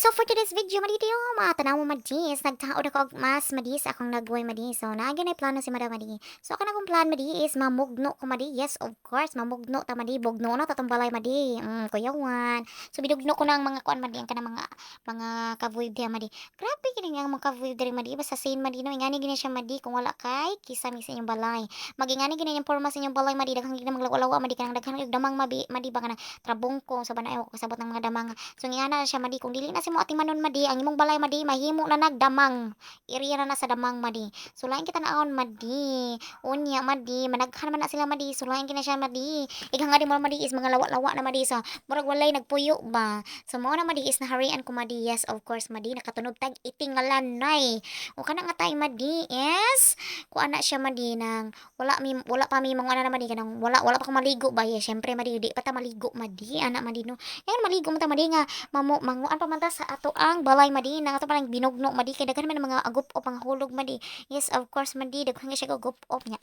So for today's video, madi tayo matanaw mo madi is nagtaod ako og mas madi sa akong nagway madi. So naagi na plano si Madam madi. So ako na akong plan madi is mamugno ko madi. Yes, of course, mamugno ta madi, bugno na tatong balay madi. Kuyawan. So bidugno ko na ang mga kuan madi, ang kanang mga kavoy dia madi. Grabe kini nga mga kavoy diri madi, basta sin madi no, ingani gini siya madi kung wala kay kisami sa inyong balay. Magingani gini yung porma sa inyong balay madi, daghang gini maglawa-lawa madi kanang daghang damang madi ba kanang trabungko sa banayo ko kasabot ng mga damang. So ngana na siya madi kung dili na si mo ating manon madi ang imong balay madi mahimo na nagdamang. Area na sa damang madi. So lain kita naon madi. Unya madi managhan man na sila madi. So lain kina siya madi. Ighang nga di mo madi is mga lawa-lawa na madi sa murag walay nagpuyo ba. So mao na madi is naharian ko madi. Yes, of course madi nakatunog tag itingalan nay. O kana nga tay madi. Yes. Ku ana siya madi nang wala pa mi mga na madi kanang wala pa ko maligo ba. Yes, syempre madi di pa ta maligo madi ana madi no. Yan maligo mo ta madi nga manguan pa man ta sa ato ang balay madi na ato pa lang binugno madi kay daghan man mga agup o mga hulog madi. Yes, of course madi daghan siya agup op nya.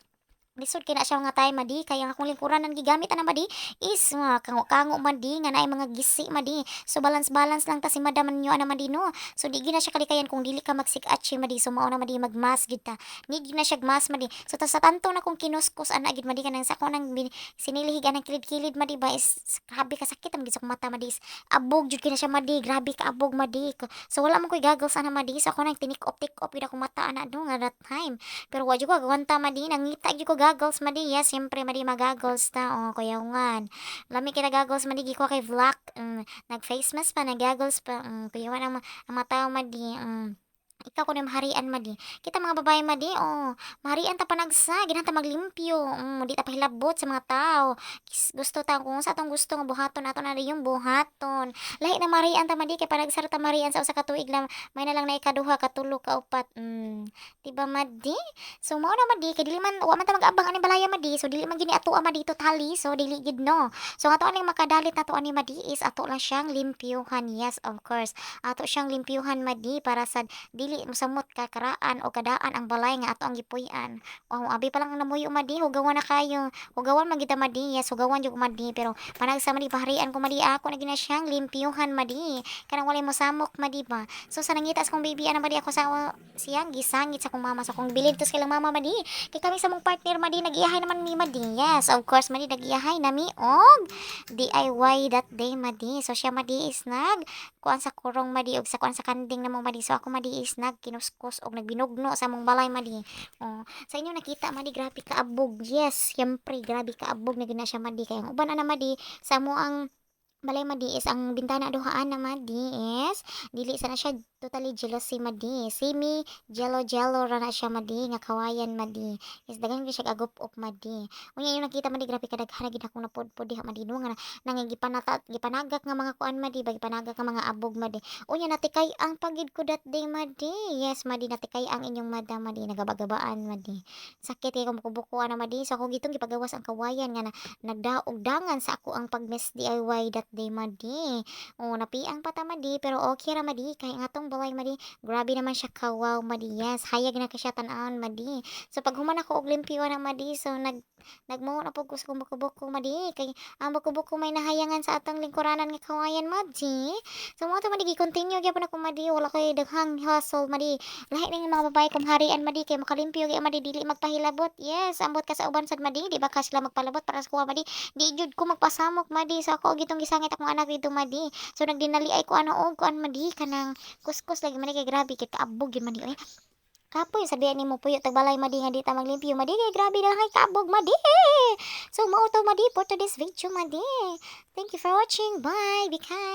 Lisod kay na siya nga tay madi kay ang akong lingkuran nang gigamit ana madi is kango madi nga naay mga gisi madi. So balance lang ta si madam nyo ana madi no. So di gina siya kalikayan kung dili ka magsik-atchi madi. So mao na madi magmas gid ta. Ni gina siya mas madi. So ta sa tanto na kung kinuskus ana gid madi kanang sa ko nang sinilihig anang kilid-kilid madi ba is grabe ka sakit ang gid sa akong mata madi. Is abog jud kina siya madi. Grabe ka abog madi. So wala man koy goggles ana madi. So ako nang tinik-op gid akong mata ana do nga that time. Pero wa jud ko agwanta madi nangita jud ko goggles madi. Yes, siyempre madi mag-goggles ta. Oh, kuyawan. Lami kina goggles madi gi ko kay vlog. Nag-face mask pa, nag-goggles pa. Kuyawan ang mata madi. Ikaw ko na maharian madi. Kita mga babae madi, oh, maharian ta panagsa, ginanta maglimpyo. Di ta pahilabot sa mga tao. Gusto ta kung sa atong gusto nga buhaton ato na yung buhaton. Lahi na maharian ta madi kay panagsara ta maharian sa usa ka tuig lang, may na lang na ikaduha, katulo, kaupat. Diba madi? So mao na madi kay dili man wa man ta mag-abang ani balaya madi. So dili man gini ato madi totally. So dili gid no. So ato aning makadalit nato ani madi is ato lang siyang limpyuhan. Yes, of course. Ato siyang limpyuhan madi para sa dili mosamot ka karaan o kadaan ang balay nga ato ang gipuy-an. O abi pa lang ang namuyo madi, hugawan na kayo. Hugawan man kita madi, yes, hugawan jud ko madi pero panagsa madi paharian ko madi ako na gina siyang limpyuhan madi. Kanang walay mosamok madi ba. So sa nangitas kong baby ana madi ako sa siyang gisangit sa kong mama sa kong bilid to sa ilang mama madi. Kay kami sa mong partner madi nagiyahay naman mi madi. Yes, of course madi nagiyahay nami og DIY that day madi. So siya madi is kuan sa kurong madi og sa kuan sa kanding na mo madi. So ako madi is kinuskus og nagbinugno sa mong balay madi. Oh, sa inyo nakita madi grabe ka abog. Yes, syempre grabe ka abog na gina siya madi kay ang uban ana madi sa mo ang balay madi is ang bintana duhaan na madi is dili sana siya totally jealousy madi. Semi jello ra na siya madi nga kawayan madi. Is daghang gyud siya agup-up madi. Unya yung nakita madi grabe ka daghan gid akong napudpod diha madi no nga gipanagak nga mga kuan madi, gipanagak nga mga abog madi. Unya natikay ang pagid ko that day madi. Yes madi natikay ang inyong madam madi nagabagabaan madi. Sakit kay kung buko-buko na madi. So ako gitong gipagawas ang kawayan nga nagdaog dangan sa ako ang pag-miss DIY that day madi. O napiang pata madi pero okay ra madi kay nga tong balay madi. Grabe naman siya kawaw madi. Yes, hayag na ka siya tan-awon madi. So pag human ako og limpyo na madi so nagmuo na pud ko sa buko-buko madi kay ang buko-buko may nahayangan sa atong lingkuranan nga kawayan madi. So mo to madi gi-continue gyapon ako madi wala kay daghang hustle madi. Lahi ning mga babae kumharian madi kay makalimpyo gyud madi dili magpahilabot. Yes, ambot ka sa uban sad madi di ba ka sila magpalabot para sa kuha madi. Di jud ko magpasamok madi so ako gitong gisangit akong anak dito madi. So nagdinali ay ko ano og kuan madi kanang kuskus lagi madi kay grabe kay kaabog gyud madi. Ay kapoy sabihan nimo puyo tagbalay madi nga di ta maglimpyo madi kay grabe na hay kaabog madi. So mao to madi for today's video madi. Thank you for watching. Bye. Be kind.